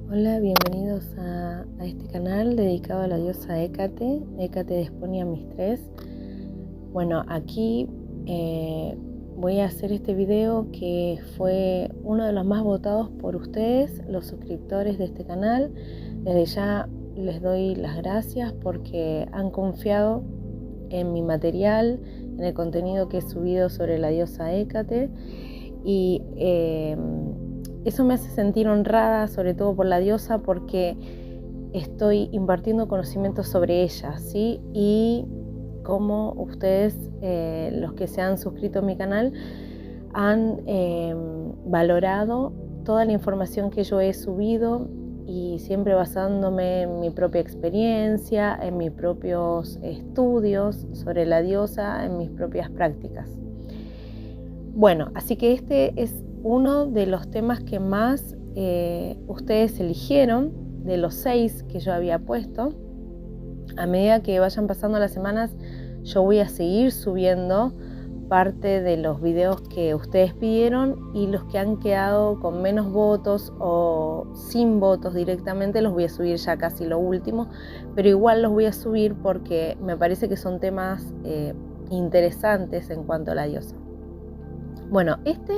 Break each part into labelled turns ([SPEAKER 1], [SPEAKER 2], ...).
[SPEAKER 1] Hola, bienvenidos a este canal dedicado a la diosa Hécate de Esponia Mistress. Bueno, aquí voy a hacer este video que fue uno de los más votados por ustedes, los suscriptores de este canal. Desde ya les doy las gracias porque han confiado en mi material, en el contenido que he subido sobre la diosa Hécate y eso me hace sentir honrada, sobre todo por la diosa, porque estoy impartiendo conocimientos sobre ella, ¿sí? Y como ustedes, los que se han suscrito a mi canal, han valorado toda la información que yo he subido y siempre basándome en mi propia experiencia, en mis propios estudios sobre la diosa, en mis propias prácticas. Bueno, así que este es uno de los temas que más ustedes eligieron, de los 6 que yo había puesto. A medida que vayan pasando las semanas, yo voy a seguir subiendo parte de los videos que ustedes pidieron, y los que han quedado con menos votos o sin votos directamente los voy a subir ya casi lo último, pero igual los voy a subir porque me parece que son temas interesantes en cuanto a la diosa. Bueno, este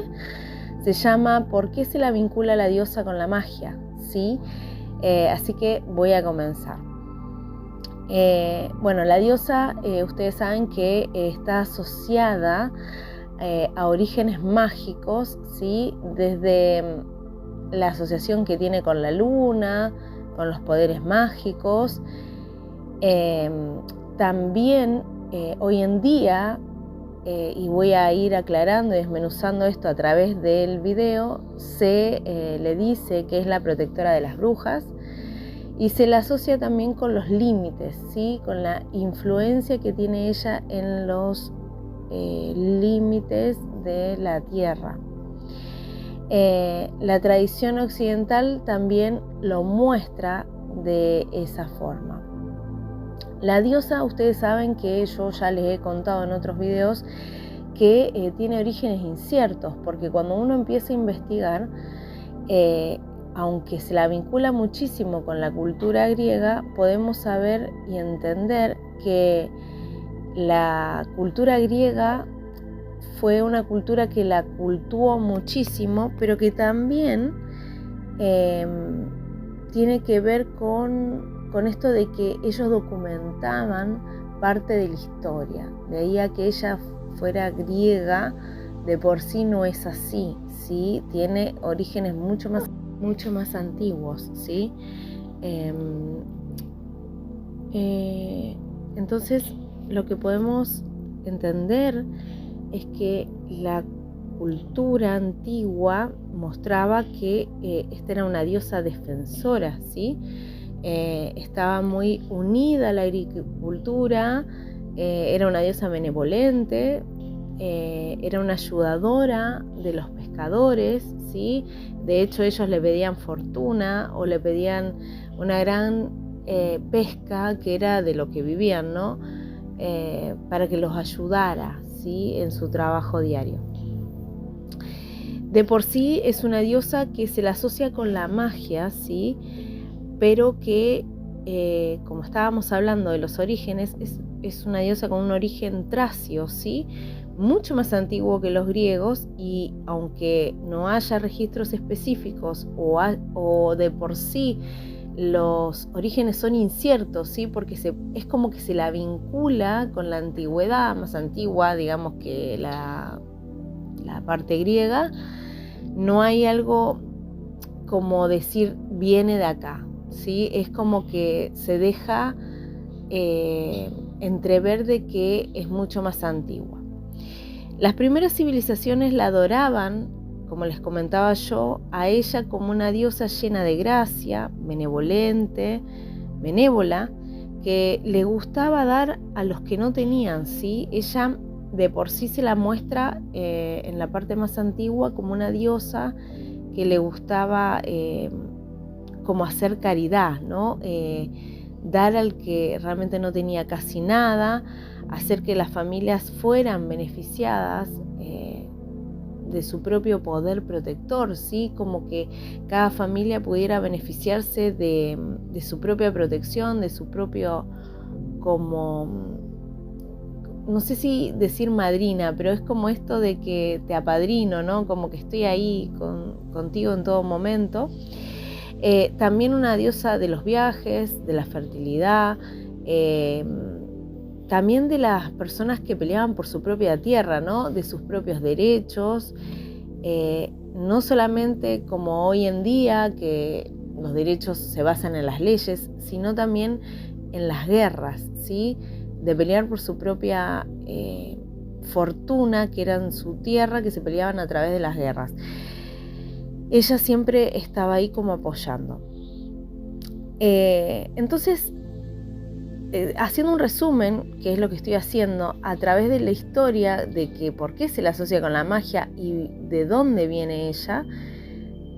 [SPEAKER 1] se llama ¿por qué se la vincula la diosa con la magia? ¿Sí? Así que voy a comenzar. Bueno, la diosa, ustedes saben que está asociada a orígenes mágicos, ¿sí? Desde la asociación que tiene con la luna, con los poderes mágicos. También hoy en día, y voy a ir aclarando y desmenuzando esto a través del video, se le dice que es la protectora de las brujas, y se la asocia también con los límites, ¿sí? Con la influencia que tiene ella en los límites de la tierra. La tradición occidental también lo muestra de esa forma. La diosa, ustedes saben que yo ya les he contado en otros videos que tiene orígenes inciertos, porque cuando uno empieza a investigar, aunque se la vincula muchísimo con la cultura griega, podemos saber y entender que la cultura griega fue una cultura que la cultuó muchísimo, pero que también tiene que ver con esto de que ellos documentaban parte de la historia. De ahí a que ella fuera griega, de por sí no es así, ¿sí? Tiene orígenes mucho más antiguos, ¿sí? Entonces, lo que podemos entender es que la cultura antigua mostraba que esta era una diosa defensora, ¿sí? Estaba muy unida a la agricultura, era una diosa benevolente, era una ayudadora de los pescadores, ¿sí? De hecho, ellos le pedían fortuna o le pedían una gran pesca, que era de lo que vivían, ¿no? Para que los ayudara, ¿sí? En su trabajo diario. De por sí es una diosa que se la asocia con la magia, ¿sí? Pero que, como estábamos hablando de los orígenes, es una diosa con un origen tracio, ¿sí? Mucho más antiguo que los griegos, y aunque no haya registros específicos o de por sí los orígenes son inciertos, ¿sí? Porque es como que se la vincula con la antigüedad, más antigua, digamos, que la parte griega. No hay algo como decir viene de acá, ¿sí? Es como que se deja entrever de que es mucho más antigua. Las primeras civilizaciones la adoraban, como les comentaba yo, a ella como una diosa llena de gracia, benevolente, benévola, que le gustaba dar a los que no tenían, ¿sí? Ella de por sí se la muestra en la parte más antigua como una diosa que le gustaba como hacer caridad, ¿no? Dar al que realmente no tenía casi nada, hacer que las familias fueran beneficiadas de su propio poder protector, ¿sí? Como que cada familia pudiera beneficiarse de su propia protección, de su propio, como, no sé si decir madrina, pero es como esto de que te apadrino, ¿no? Como que estoy ahí contigo en todo momento. También una diosa de los viajes, de la fertilidad, también de las personas que peleaban por su propia tierra, ¿no? De sus propios derechos, no solamente como hoy en día, que los derechos se basan en las leyes, sino también en las guerras, ¿sí? De pelear por su propia fortuna, que era en su tierra, que se peleaban a través de las guerras. Ella siempre estaba ahí como apoyando. Entonces, haciendo un resumen, que es lo que estoy haciendo, a través de la historia de que por qué se la asocia con la magia y de dónde viene ella,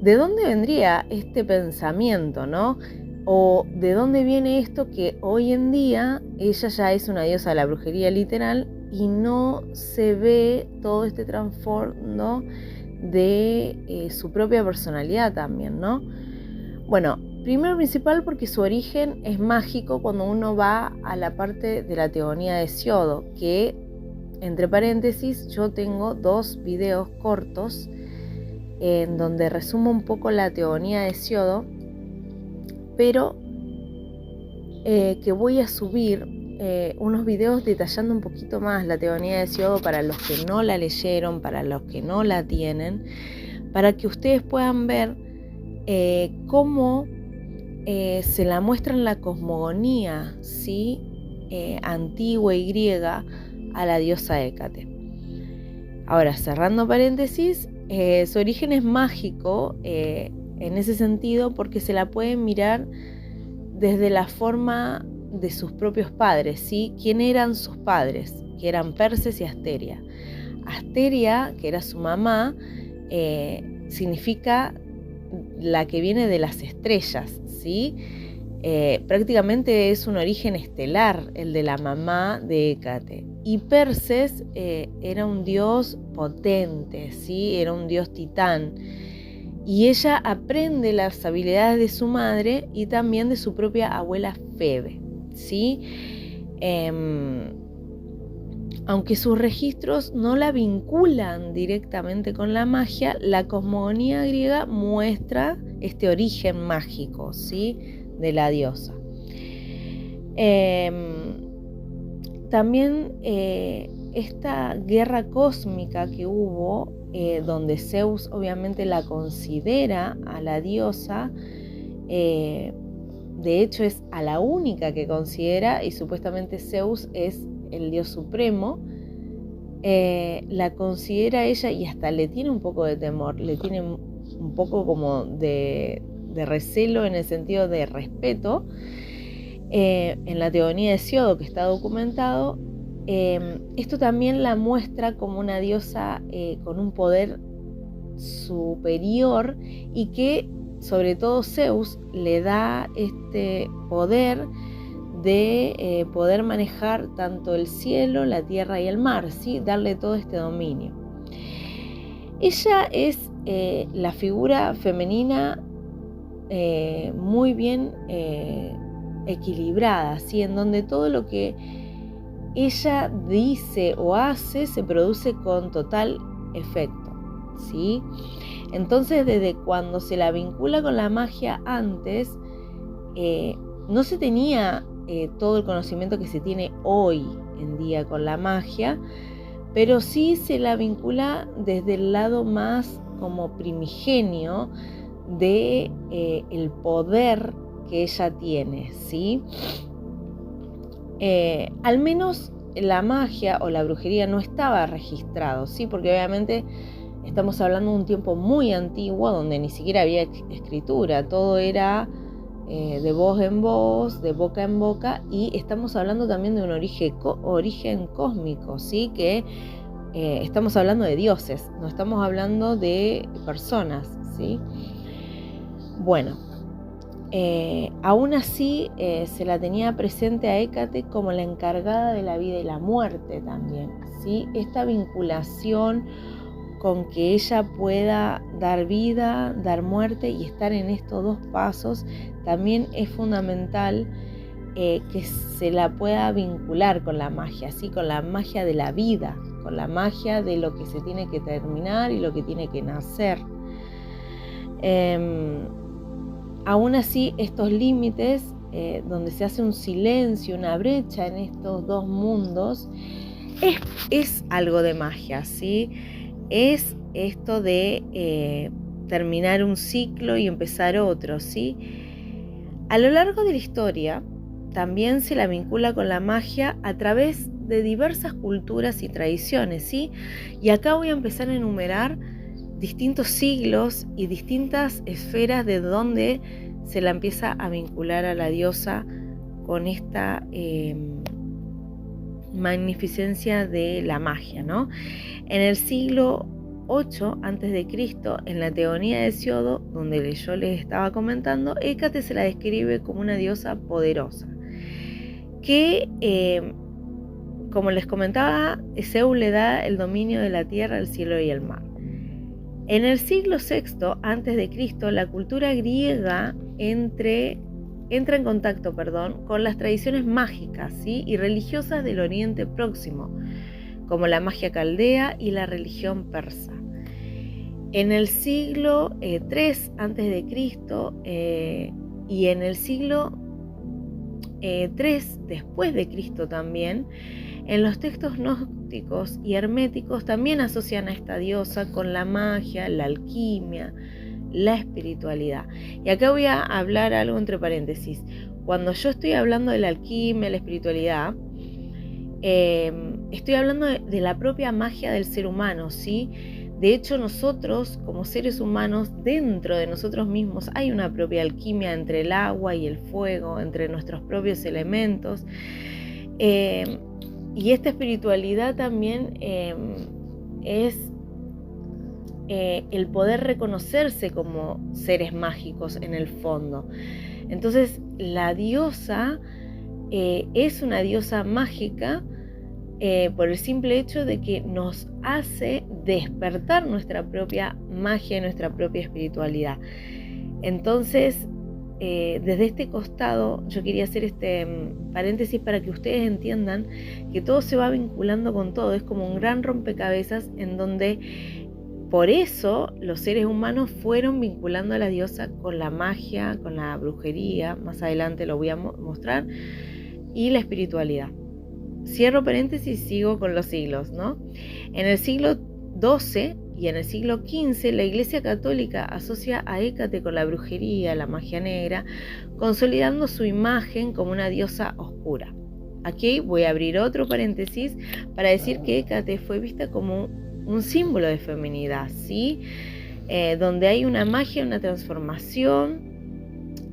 [SPEAKER 1] de dónde vendría este pensamiento, ¿no? O de dónde viene esto que hoy en día ella ya es una diosa de la brujería literal y no se ve todo este trasfondo de su propia personalidad también, ¿no? Bueno, primero principal porque su origen es mágico cuando uno va a la parte de la teogonía de Hesiodo, que entre paréntesis yo tengo 2 videos cortos en donde resumo un poco la teogonía de Hesiodo, pero que voy a subir unos videos detallando un poquito más la teogonía de Hesiodo para los que no la leyeron, para los que no la tienen, para que ustedes puedan ver cómo se la muestra en la cosmogonía, ¿sí? Antigua y griega a la diosa Hécate. Ahora, cerrando paréntesis, su origen es mágico en ese sentido porque se la pueden mirar desde la forma de sus propios padres, ¿sí? ¿Quién eran sus padres? Que eran Perses y Asteria. Asteria, que era su mamá, significa la que viene de las estrellas, ¿sí? Prácticamente es un origen estelar el de la mamá de Hécate. Y Perses era un dios potente, ¿sí? Era un dios titán. Y ella aprende las habilidades de su madre y también de su propia abuela Febe, ¿sí? Aunque sus registros no la vinculan directamente con la magia, la cosmogonía griega muestra este origen mágico, ¿sí? De la diosa. También esta guerra cósmica que hubo, donde Zeus obviamente la considera a la diosa, de hecho es a la única que considera, y supuestamente Zeus es el dios supremo, la considera ella y hasta le tiene un poco de temor, le tiene un poco como de recelo en el sentido de respeto. En la teogonía de Hesiodo, que está documentado, esto también la muestra como una diosa con un poder superior y que sobre todo Zeus le da este poder de poder manejar tanto el cielo, la tierra y el mar, ¿sí? Darle todo este dominio. Ella es la figura femenina muy bien equilibrada, ¿sí? En donde todo lo que ella dice o hace se produce con total efecto, ¿sí? Entonces, desde cuando se la vincula con la magia antes, no se tenía todo el conocimiento que se tiene hoy en día con la magia, pero sí se la vincula desde el lado más como primigenio de el poder que ella tiene, ¿sí? Al menos la magia o la brujería no estaba registrado, ¿sí? Porque obviamente estamos hablando de un tiempo muy antiguo donde ni siquiera había escritura, todo era de voz en voz, de boca en boca, y estamos hablando también de un origen cósmico, ¿sí? Que estamos hablando de dioses, no estamos hablando de personas, ¿sí? Bueno, aún así se la tenía presente a Hécate como la encargada de la vida y la muerte también, ¿sí? Esta vinculación con que ella pueda dar vida, dar muerte y estar en estos dos pasos, también es fundamental que se la pueda vincular con la magia, ¿sí? Con la magia de la vida, con la magia de lo que se tiene que terminar y lo que tiene que nacer. Aún así, estos límites, donde se hace un silencio, una brecha en estos dos mundos, es algo de magia, ¿sí? Es esto de terminar un ciclo y empezar otro, ¿sí? A lo largo de la historia, también se la vincula con la magia a través de diversas culturas y tradiciones, ¿sí? Y acá voy a empezar a enumerar distintos siglos y distintas esferas de donde se la empieza a vincular a la diosa con esta magnificencia de la magia, ¿no? En el siglo 8 a.C., en la Teogonía de Hesiodo, donde yo les estaba comentando, Hécate se la describe como una diosa poderosa, que, como les comentaba, Zeus le da el dominio de la tierra, el cielo y el mar. En el siglo VI a.C., la cultura griega entra en contacto con las tradiciones mágicas, ¿sí? Y religiosas del Oriente Próximo, como la magia caldea y la religión persa. En el siglo III a.C. Y en el siglo III después de Cristo también, en los textos gnósticos y herméticos también asocian a esta diosa con la magia, la alquimia, la espiritualidad. Y acá voy a hablar algo entre paréntesis. Cuando yo estoy hablando de la alquimia, la espiritualidad, estoy hablando de la propia magia del ser humano, ¿sí? De hecho, nosotros como seres humanos, dentro de nosotros mismos hay una propia alquimia entre el agua y el fuego, entre nuestros propios elementos. Y esta espiritualidad también es el poder reconocerse como seres mágicos en el fondo. Entonces, la diosa es una diosa mágica por el simple hecho de que nos hace despertar nuestra propia magia y nuestra propia espiritualidad. Entonces, desde este costado, yo quería hacer este paréntesis para que ustedes entiendan que todo se va vinculando con todo. Es como un gran rompecabezas en donde, por eso, los seres humanos fueron vinculando a la diosa con la magia, con la brujería, más adelante lo voy a mostrar, y la espiritualidad. Cierro paréntesis y sigo con los siglos, ¿no? En el siglo XII y en el siglo XV, la Iglesia Católica asocia a Hécate con la brujería, la magia negra, consolidando su imagen como una diosa oscura. Aquí voy a abrir otro paréntesis para decir que Hécate fue vista como un símbolo de feminidad, ¿sí? Donde hay una magia, una transformación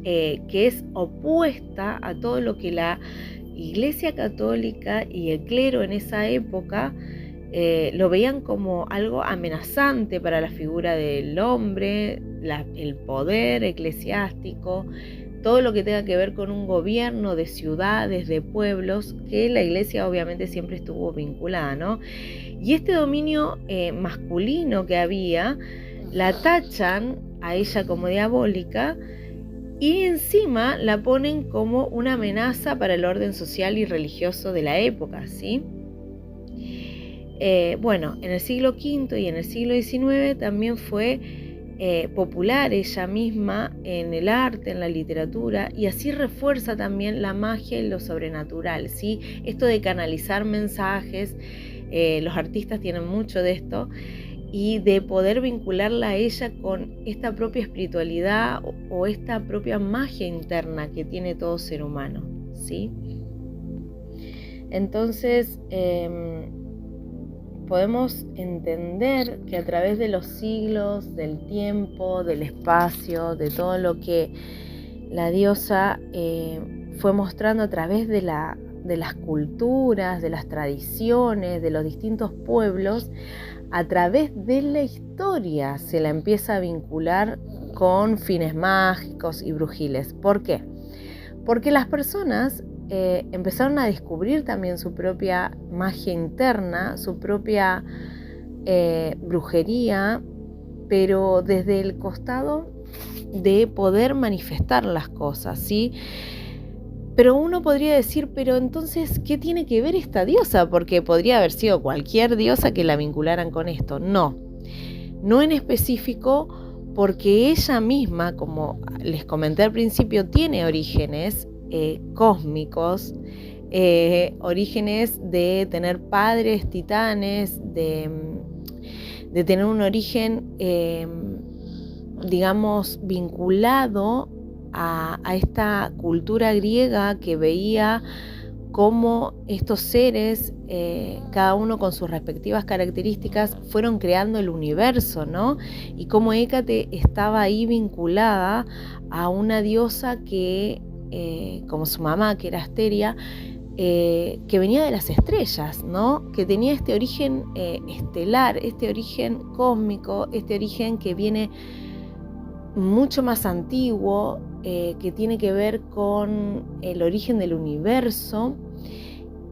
[SPEAKER 1] que es opuesta a todo lo que la Iglesia Católica y el clero en esa época lo veían como algo amenazante para la figura del hombre, el poder eclesiástico, todo lo que tenga que ver con un gobierno de ciudades, de pueblos, que la Iglesia obviamente siempre estuvo vinculada, ¿no? Y este dominio masculino que había, la tachan a ella como diabólica, y encima la ponen como una amenaza para el orden social y religioso de la época, ¿sí? Bueno, en el siglo V y en el siglo XIX también fue popular ella misma en el arte, en la literatura, y así refuerza también la magia y lo sobrenatural, ¿sí? Esto de canalizar mensajes, los artistas tienen mucho de esto, y de poder vincularla a ella con esta propia espiritualidad o esta propia magia interna que tiene todo ser humano, ¿sí? Entonces, podemos entender que a través de los siglos, del tiempo, del espacio, de todo lo que la diosa fue mostrando a través de las culturas, de las tradiciones, de los distintos pueblos, a través de la historia se la empieza a vincular con fines mágicos y brujiles. ¿Por qué? Porque las personas empezaron a descubrir también su propia magia interna, su propia brujería, pero desde el costado de poder manifestar las cosas, ¿sí? Pero uno podría decir, pero entonces, ¿qué tiene que ver esta diosa? Porque podría haber sido cualquier diosa que la vincularan con esto. No en específico, porque ella misma, como les comenté al principio, tiene orígenes cósmicos, orígenes de tener padres titanes, de tener un origen, digamos, vinculado a esta cultura griega que veía cómo estos seres, cada uno con sus respectivas características, fueron creando el universo, ¿no? Y cómo Hécate estaba ahí vinculada a una diosa que, como su mamá, que era Asteria, que venía de las estrellas, ¿no? Que tenía este origen estelar, este origen cósmico, este origen que viene mucho más antiguo, que tiene que ver con el origen del universo.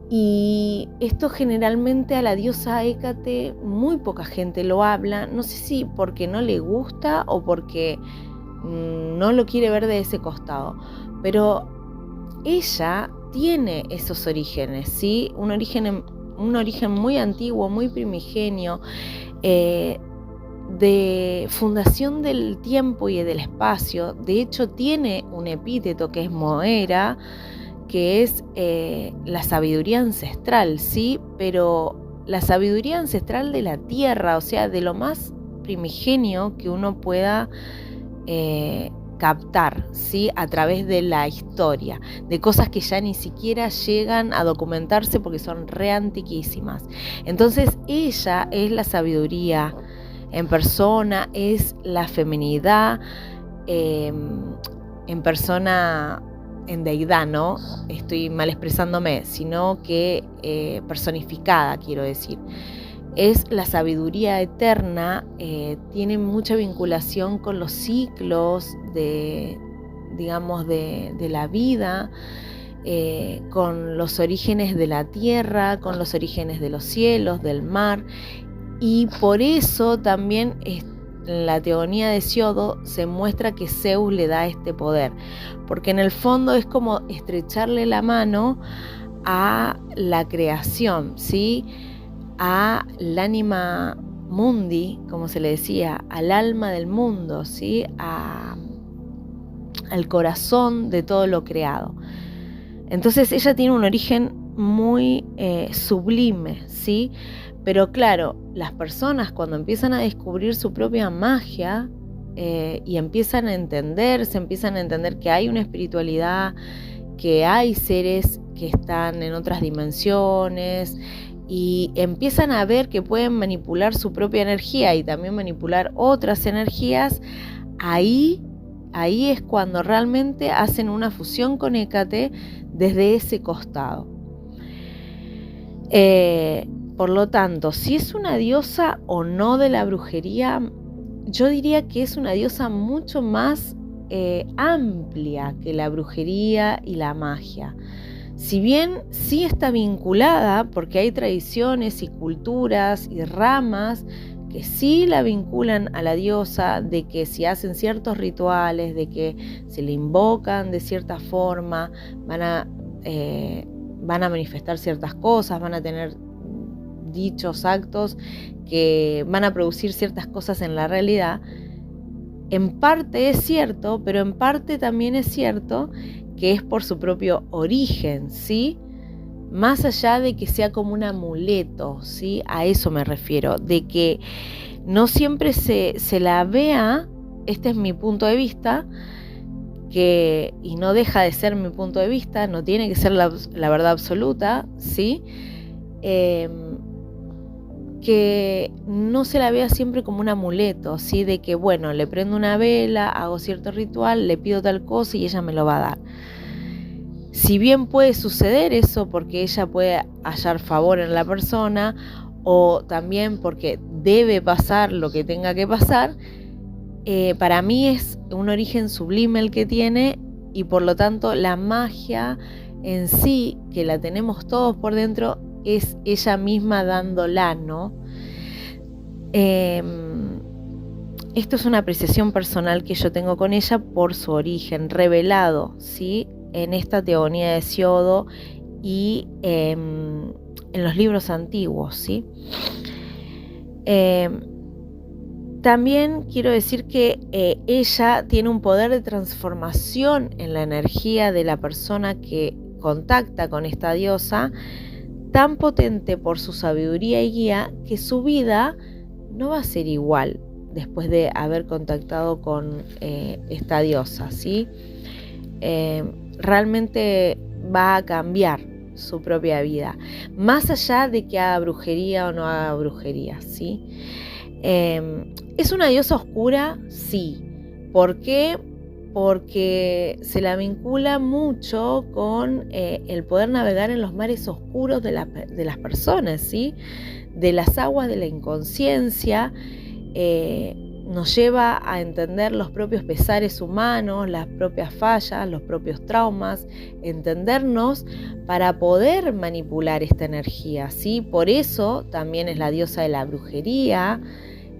[SPEAKER 1] Y esto generalmente a la diosa Hécate muy poca gente lo habla, no sé si porque no le gusta o porque no lo quiere ver de ese costado, pero ella tiene esos orígenes, ¿sí? Un origen muy antiguo, muy primigenio, de fundación del tiempo y del espacio. De hecho, tiene un epíteto que es Moera, que es la sabiduría ancestral, ¿sí? Pero la sabiduría ancestral de la tierra, o sea, de lo más primigenio que uno pueda captar, ¿sí? A través de la historia, de cosas que ya ni siquiera llegan a documentarse porque son re antiquísimas. Entonces, ella es la sabiduría en persona, es la feminidad en persona, en deidad, ¿no? Estoy mal expresándome, sino que personificada, quiero decir. Es la sabiduría eterna, tiene mucha vinculación con los ciclos digamos, de la vida, con los orígenes de la tierra, con los orígenes de los cielos, del mar. Y por eso también en la teogonía de Hesíodo se muestra que Zeus le da este poder, porque en el fondo es como estrecharle la mano a la creación, ¿sí? Al anima mundi, como se le decía, al alma del mundo, ¿sí? Al corazón de todo lo creado. Entonces ella tiene un origen muy sublime, ¿sí? Pero claro, las personas cuando empiezan a descubrir su propia magia y empiezan a entender que hay una espiritualidad, que hay seres que están en otras dimensiones, y empiezan a ver que pueden manipular su propia energía y también manipular otras energías, ahí es cuando realmente hacen una fusión con Hécate desde ese costado. Por lo tanto, si es una diosa o no de la brujería, yo diría que es una diosa mucho más amplia que la brujería y la magia. Si bien sí está vinculada, porque hay tradiciones y culturas y ramas que sí la vinculan a la diosa, de que si hacen ciertos rituales, de que se le invocan de cierta forma, van a manifestar ciertas cosas, van a tener dichos actos que van a producir ciertas cosas en la realidad. En parte es cierto, pero en parte también es cierto que es por su propio origen, ¿sí? Más allá de que sea como un amuleto, ¿sí? A eso me refiero, de que no siempre se la vea, este es mi punto de vista, y no deja de ser mi punto de vista, no tiene que ser la verdad absoluta, ¿sí? Que no se la vea siempre como un amuleto, ¿sí? De que, bueno, le prendo una vela, hago cierto ritual, le pido tal cosa y ella me lo va a dar. Si bien puede suceder eso porque ella puede hallar favor en la persona, o también porque debe pasar lo que tenga que pasar, para mí es un origen sublime el que tiene, y por lo tanto la magia en sí, que la tenemos todos por dentro, es ella misma dándola, ¿no? Esto es una apreciación personal que yo tengo con ella por su origen revelado, ¿sí? En esta teogonía de Hesíodo y en los libros antiguos, ¿sí? También quiero decir que ella tiene un poder de transformación en la energía de la persona que contacta con esta diosa, tan potente por su sabiduría y guía que su vida no va a ser igual después de haber contactado con esta diosa, ¿sí? Realmente va a cambiar su propia vida, más allá de que haga brujería o no haga brujería, ¿sí? ¿Es una diosa oscura? Sí. ¿Por qué? Porque se la vincula mucho con el poder navegar en los mares oscuros de las personas, ¿sí? De las aguas de la inconsciencia. Nos lleva a entender los propios pesares humanos, las propias fallas, los propios traumas, entendernos para poder manipular esta energía, ¿sí? Por eso también es la diosa de la brujería,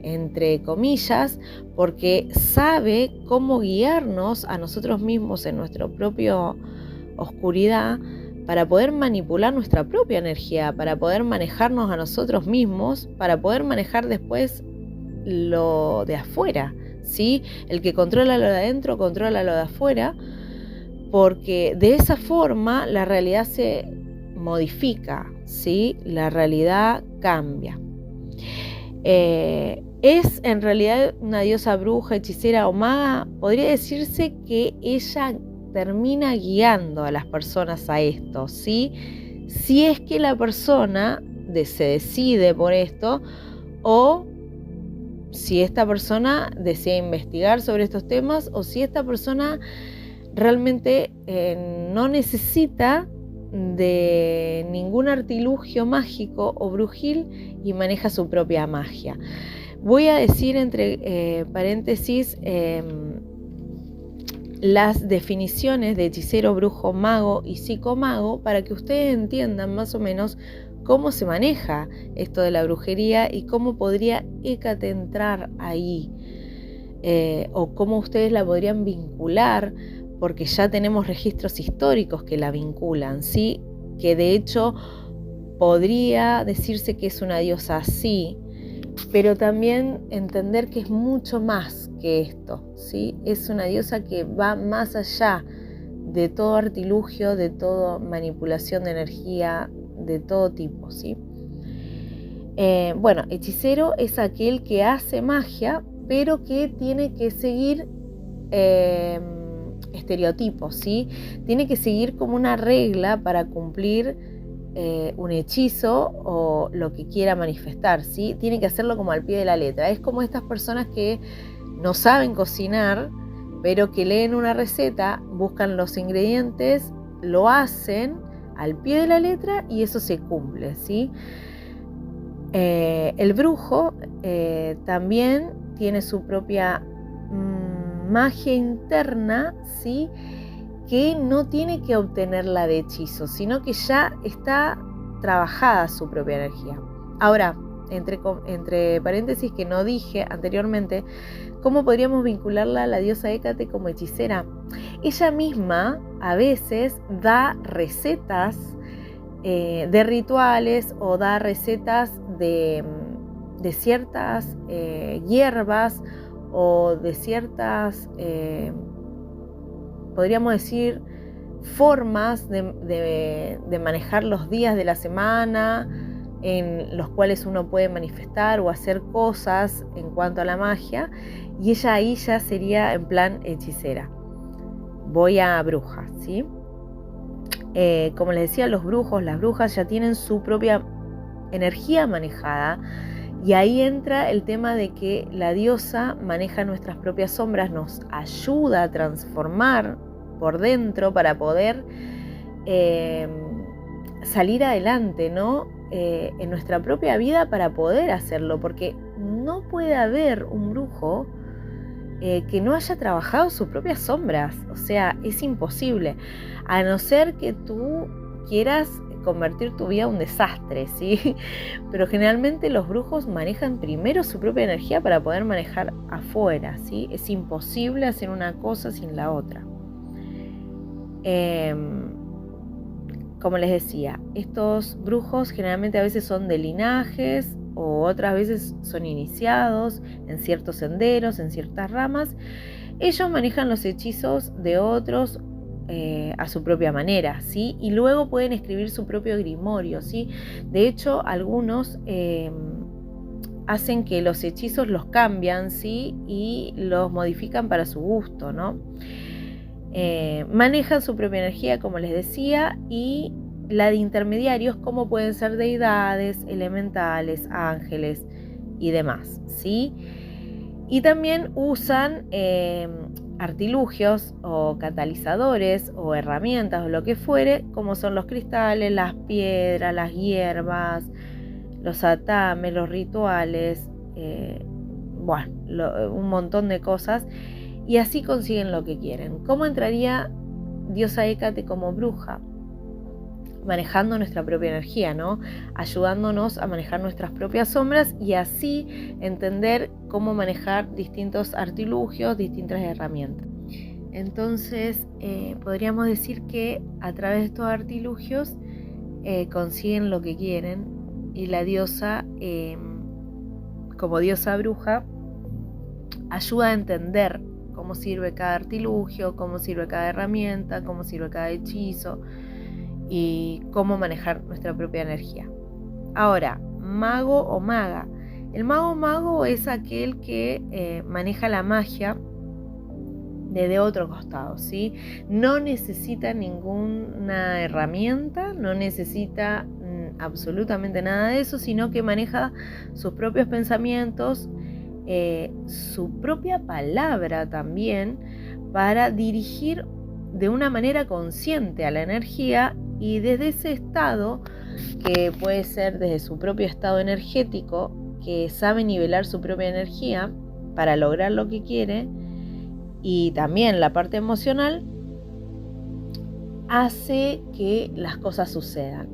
[SPEAKER 1] entre comillas, porque sabe cómo guiarnos a nosotros mismos en nuestra propia oscuridad para poder manipular nuestra propia energía, para poder manejarnos a nosotros mismos, para poder manejar después lo de afuera, ¿sí? El que controla lo de adentro, controla lo de afuera, porque de esa forma la realidad se modifica, ¿sí? La realidad cambia. ¿Es en realidad una diosa bruja, hechicera o maga? Podría decirse que ella termina guiando a las personas a esto, ¿sí? Si es que la persona se decide por esto, o si esta persona desea investigar sobre estos temas, o si esta persona realmente no necesita de ningún artilugio mágico o brujil y maneja su propia magia. Voy a decir entre paréntesis las definiciones de hechicero, brujo, mago y psicomago para que ustedes entiendan más o menos cómo se maneja esto de la brujería y cómo podría Hécate entrar ahí, o cómo ustedes la podrían vincular, porque ya tenemos registros históricos que la vinculan, ¿sí? Que de hecho podría decirse que es una diosa así, pero también entender que es mucho más que esto, ¿sí? Es una diosa que va más allá de todo artilugio, de toda manipulación de energía, de todo tipo, ¿sí? Bueno, hechicero es aquel que hace magia, pero que tiene que seguir estereotipos, ¿sí? Tiene que seguir como una regla para cumplir un hechizo o lo que quiera manifestar, ¿sí? Tiene que hacerlo como al pie de la letra. Es como estas personas que no saben cocinar, pero que leen una receta, buscan los ingredientes, lo hacen al pie de la letra y eso se cumple, ¿sí? El brujo también tiene su propia magia interna, ¿sí? Que no tiene que obtenerla de hechizo, sino que ya está trabajada su propia energía. Ahora, entre paréntesis que no dije anteriormente, ¿cómo podríamos vincularla a la diosa Hécate como hechicera? Ella misma a veces da recetas de rituales o da recetas de ciertas hierbas o de ciertas, podríamos decir, formas de manejar los días de la semana en los cuales uno puede manifestar o hacer cosas en cuanto a la magia, y ella ahí ya sería en plan hechicera. Voy a bruja, ¿sí? Como les decía, los brujos, las brujas ya tienen su propia energía manejada, y ahí entra el tema de que la diosa maneja nuestras propias sombras, nos ayuda a transformar por dentro para poder salir adelante, ¿no? En nuestra propia vida para poder hacerlo, porque no puede haber un brujo que no haya trabajado sus propias sombras, o sea, es imposible, a no ser que tú quieras convertir tu vida en un desastre, ¿sí? Pero generalmente los brujos manejan primero su propia energía para poder manejar afuera, ¿sí? Es imposible hacer una cosa sin la otra. Como les decía, estos brujos generalmente a veces son de linajes o otras veces son iniciados en ciertos senderos, en ciertas ramas. Ellos manejan los hechizos de otros a su propia manera, ¿sí? Y luego pueden escribir su propio grimorio, ¿sí? De hecho, algunos hacen que los hechizos los cambian, ¿sí? Y los modifican para su gusto, ¿no? Manejan su propia energía, como les decía, y la de intermediarios, como pueden ser deidades, elementales, ángeles y demás, ¿sí? Y también usan artilugios o catalizadores o herramientas o lo que fuere, como son los cristales, las piedras, las hierbas, los atames, los rituales, un montón de cosas. Y así consiguen lo que quieren. ¿Cómo entraría diosa Hécate como bruja? Manejando nuestra propia energía, ¿no? Ayudándonos a manejar nuestras propias sombras y así entender cómo manejar distintos artilugios, distintas herramientas. Entonces, podríamos decir que a través de estos artilugios consiguen lo que quieren y la diosa, como diosa bruja, ayuda a entender cómo sirve cada artilugio, cómo sirve cada herramienta, cómo sirve cada hechizo y cómo manejar nuestra propia energía. Ahora, mago o maga. El mago es aquel que maneja la magia desde otro costado, ¿sí? No necesita ninguna herramienta, no necesita absolutamente nada de eso, sino que maneja sus propios pensamientos, su propia palabra también, para dirigir de una manera consciente a la energía y desde ese estado, que puede ser desde su propio estado energético, que sabe nivelar su propia energía para lograr lo que quiere, y también la parte emocional, hace que las cosas sucedan.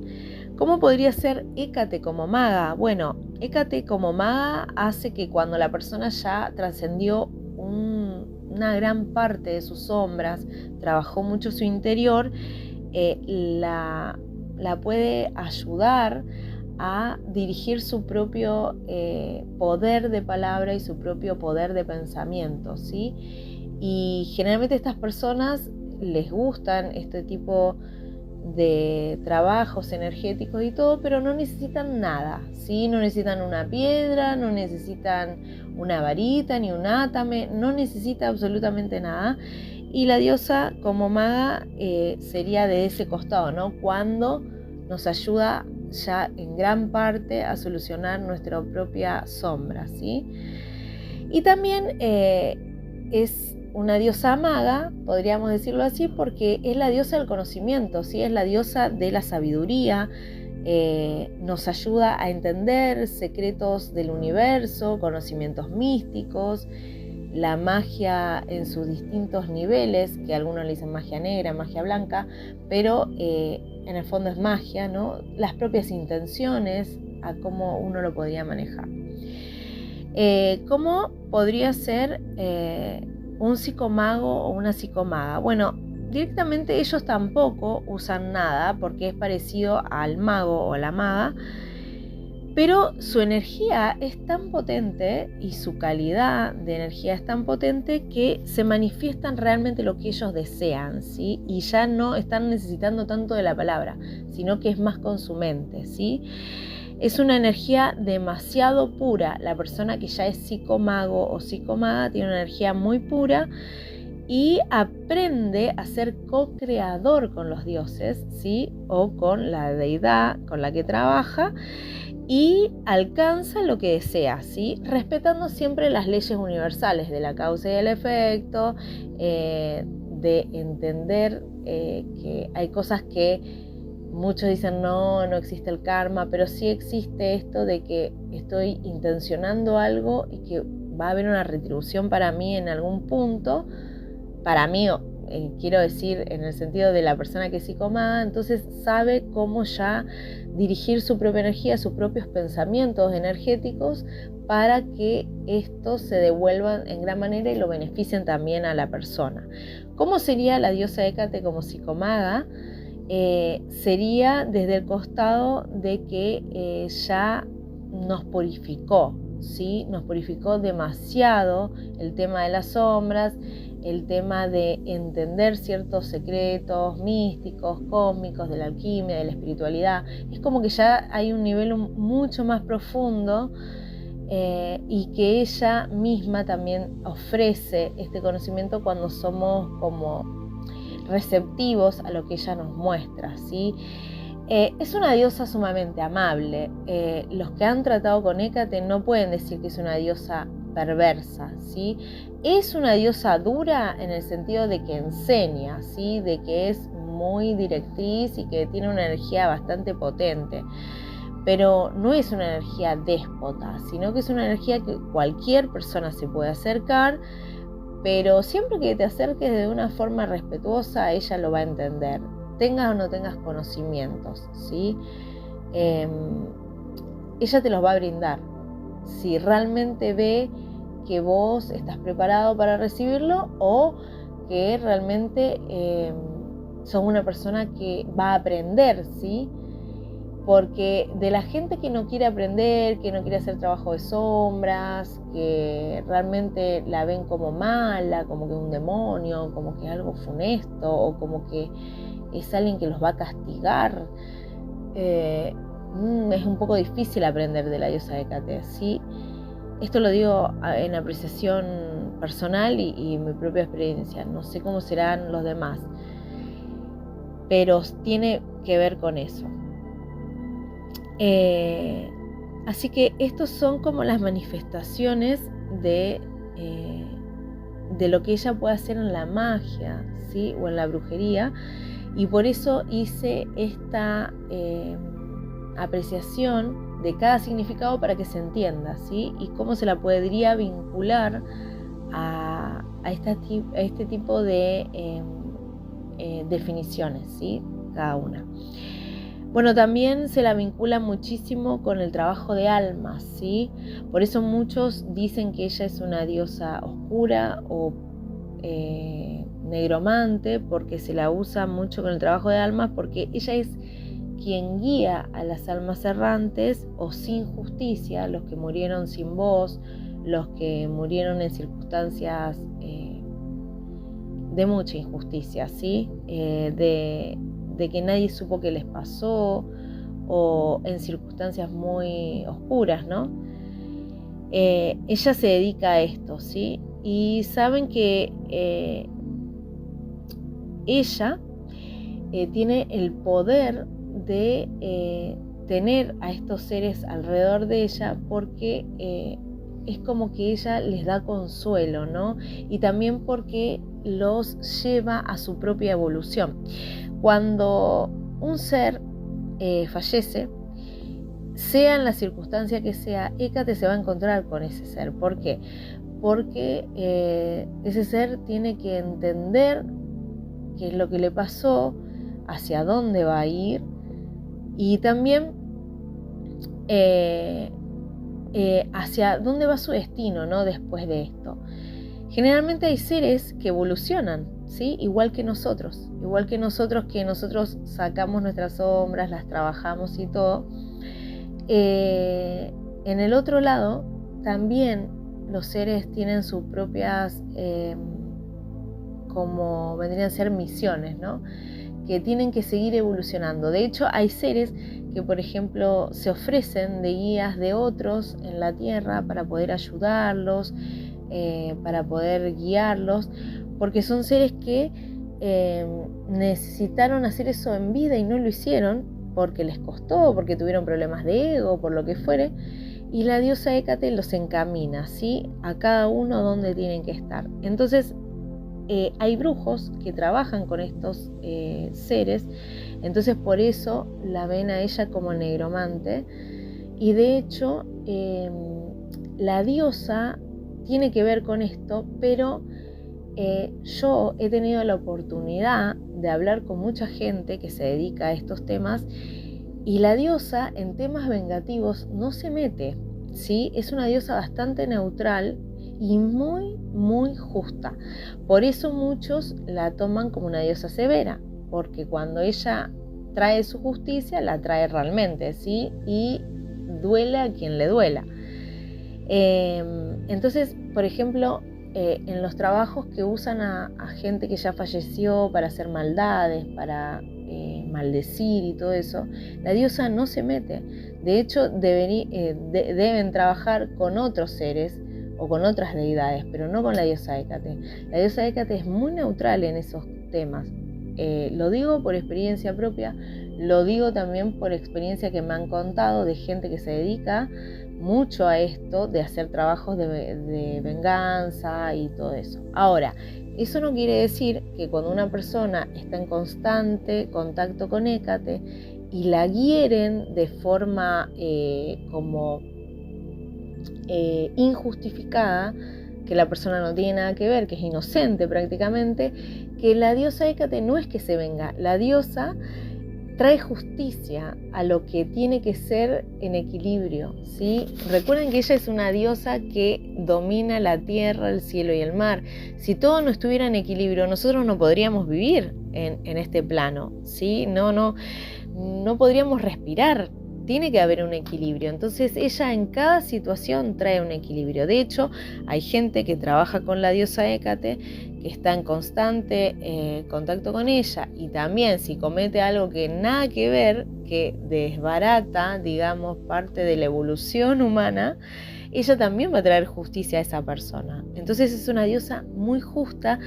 [SPEAKER 1] ¿Cómo podría ser Hécate como maga? Bueno, Hécate como maga hace que cuando la persona ya trascendió una gran parte de sus sombras, trabajó mucho su interior, la puede ayudar a dirigir su propio poder de palabra y su propio poder de pensamiento, ¿sí? Y generalmente estas personas les gustan este tipo de trabajos energéticos y todo, pero no necesitan nada, ¿sí? No necesitan una piedra, no necesitan una varita ni un átame, no necesita absolutamente nada. Y la diosa como maga sería de ese costado, ¿no? Cuando nos ayuda ya en gran parte a solucionar nuestra propia sombra, ¿sí? Y también es una diosa maga, podríamos decirlo así, porque es la diosa del conocimiento, ¿sí? Es la diosa de la sabiduría, nos ayuda a entender secretos del universo, conocimientos místicos, la magia en sus distintos niveles, que algunos le dicen magia negra, magia blanca, pero en el fondo es magia, ¿no? Las propias intenciones, a cómo uno lo podría manejar. ¿Cómo podría ser un psicomago o una psicomaga? Bueno, directamente ellos tampoco usan nada porque es parecido al mago o la maga, pero su energía es tan potente y su calidad de energía es tan potente que se manifiestan realmente lo que ellos desean, ¿sí? Y ya no están necesitando tanto de la palabra, sino que es más con su mente, ¿sí? Es una energía demasiado pura. La persona que ya es psicomago o psicomaga tiene una energía muy pura y aprende a ser co-creador con los dioses, ¿sí? O con la deidad con la que trabaja, y alcanza lo que desea, ¿sí? Respetando siempre las leyes universales de la causa y el efecto, de entender que hay cosas que muchos dicen no existe el karma, pero sí existe esto de que estoy intencionando algo y que va a haber una retribución para mí en algún punto, para mí quiero decir en el sentido de la persona que es psicomaga, entonces sabe cómo ya dirigir su propia energía, sus propios pensamientos energéticos para que estos se devuelvan en gran manera y lo beneficien también a la persona. ¿Cómo sería la diosa Hécate como psicomaga? Sería desde el costado de que ya nos purificó, ¿sí? Nos purificó demasiado el tema de las sombras, el tema de entender ciertos secretos místicos, cósmicos, de la alquimia, de la espiritualidad. Es como que ya hay un nivel mucho más profundo y que ella misma también ofrece este conocimiento cuando somos como receptivos a lo que ella nos muestra, ¿sí? Es una diosa sumamente amable. Los que han tratado con Hécate no pueden decir que es una diosa perversa, ¿sí? Es una diosa dura en el sentido de que enseña, ¿sí? De que es muy directriz y que tiene una energía bastante potente. Pero no es una energía déspota, sino que es una energía que cualquier persona se puede acercar, pero siempre que te acerques de una forma respetuosa, ella lo va a entender, tengas o no tengas conocimientos, ¿sí? Ella te los va a brindar. Si realmente ve que vos estás preparado para recibirlo o que realmente sos una persona que va a aprender, ¿sí? Porque de la gente que no quiere aprender, que no quiere hacer trabajo de sombras, que realmente la ven como mala, como que es un demonio, como que es algo funesto, o como que es alguien que los va a castigar, es un poco difícil aprender de la diosa Hécate, ¿sí? Esto lo digo en apreciación personal y mi propia experiencia. No sé cómo serán los demás, pero tiene que ver con eso. Así que estos son como las manifestaciones de lo que ella puede hacer en la magia, ¿sí? O en la brujería, y por eso hice esta apreciación de cada significado para que se entienda, ¿sí? Y cómo se la podría vincular a este tipo de definiciones, ¿sí? Cada una. Bueno, también se la vincula muchísimo con el trabajo de almas, ¿sí? Por eso muchos dicen que ella es una diosa oscura o negromante, porque se la usa mucho con el trabajo de almas, porque ella es quien guía a las almas errantes o sin justicia, los que murieron sin voz, los que murieron en circunstancias de mucha injusticia, ¿sí? De que nadie supo qué les pasó o en circunstancias muy oscuras, ¿no? Ella se dedica a esto, ¿sí? Y saben que ella tiene el poder de tener a estos seres alrededor de ella porque es como que ella les da consuelo, ¿no? Y también porque los lleva a su propia evolución. Cuando un ser fallece, sea en la circunstancia que sea, Hécate se va a encontrar con ese ser. ¿Por qué? Porque ese ser tiene que entender qué es lo que le pasó, hacia dónde va a ir y también hacia dónde va su destino, ¿no? Después de esto. Generalmente hay seres que evolucionan, ¿sí? Igual que nosotros que nosotros sacamos nuestras sombras, las trabajamos y todo. En el otro lado también los seres tienen sus propias como vendrían a ser misiones, ¿no? Que tienen que seguir evolucionando. De hecho, hay seres que, por ejemplo, se ofrecen de guías de otros en la tierra para poder ayudarlos, para poder guiarlos, porque son seres que necesitaron hacer eso en vida y no lo hicieron porque les costó, porque tuvieron problemas de ego, por lo que fuere, y la diosa Hécate los encamina, ¿sí? A cada uno donde tienen que estar. Entonces, hay brujos que trabajan con estos seres, entonces por eso la ven a ella como negromante, y de hecho la diosa tiene que ver con esto, pero yo he tenido la oportunidad de hablar con mucha gente que se dedica a estos temas y la diosa en temas vengativos no se mete, ¿sí? Es una diosa bastante neutral y muy, muy justa. Por eso muchos la toman como una diosa severa, porque cuando ella trae su justicia, la trae realmente, ¿sí? Y duele a quien le duela. Entonces, por ejemplo, en los trabajos que usan a gente que ya falleció para hacer maldades, para maldecir y todo eso, la diosa no se mete. De hecho, deben trabajar con otros seres o con otras deidades, pero no con la diosa Hécate. La diosa Hécate es muy neutral en esos temas. Lo digo por experiencia propia, lo digo también por experiencia que me han contado de gente que se dedica mucho a esto, de hacer trabajos de venganza y todo eso. Ahora, eso no quiere decir que cuando una persona está en constante contacto con Hécate y la hieren de forma injustificada, que la persona no tiene nada que ver, que es inocente prácticamente, que la diosa Hécate no es que se venga, la diosa trae justicia a lo que tiene que ser en equilibrio, ¿sí? Recuerden que ella es una diosa que domina la tierra, el cielo y el mar. Si todo no estuviera en equilibrio, nosotros no podríamos vivir en este plano, ¿sí? No podríamos respirar. Tiene que haber un equilibrio. Entonces ella en cada situación trae un equilibrio. De hecho, hay gente que trabaja con la diosa Hécate, que está en constante contacto con ella, y también si comete algo que nada que ver, que desbarata, digamos, parte de la evolución humana, ella también va a traer justicia a esa persona. Entonces es una diosa muy justa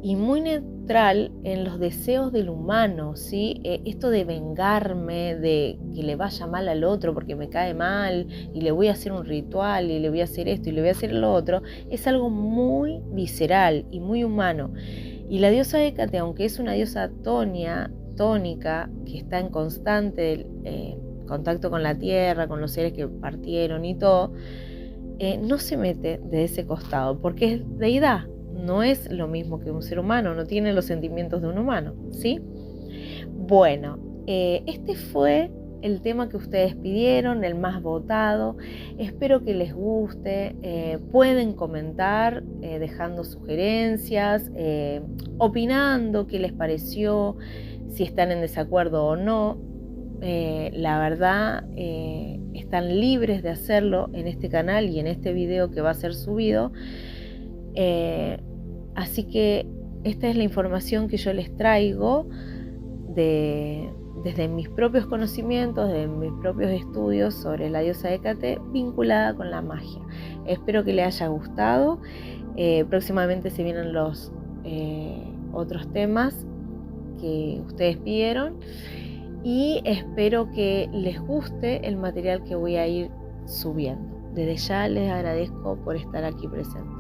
[SPEAKER 1] y muy neutral en los deseos del humano, ¿sí? Esto de vengarme, de que le vaya mal al otro porque me cae mal y le voy a hacer un ritual y le voy a hacer esto y le voy a hacer lo otro, es algo muy visceral y muy humano. Y la diosa Hécate, aunque es una diosa tónica, que está en constante contacto con la tierra, con los seres que partieron y todo, no se mete de ese costado porque es deidad. No es lo mismo que un ser humano, no tiene los sentimientos de un humano, ¿sí? Bueno, este fue el tema que ustedes pidieron, el más votado. Espero que les guste. Pueden comentar dejando sugerencias, opinando qué les pareció, si están en desacuerdo o no. La verdad, están libres de hacerlo en este canal y en este video que va a ser subido. Así que esta es la información que yo les traigo desde mis propios conocimientos, de mis propios estudios sobre la diosa Hécate vinculada con la magia. Espero que les haya gustado. Próximamente se vienen los otros temas que ustedes pidieron y espero que les guste el material que voy a ir subiendo. Desde ya les agradezco por estar aquí presente.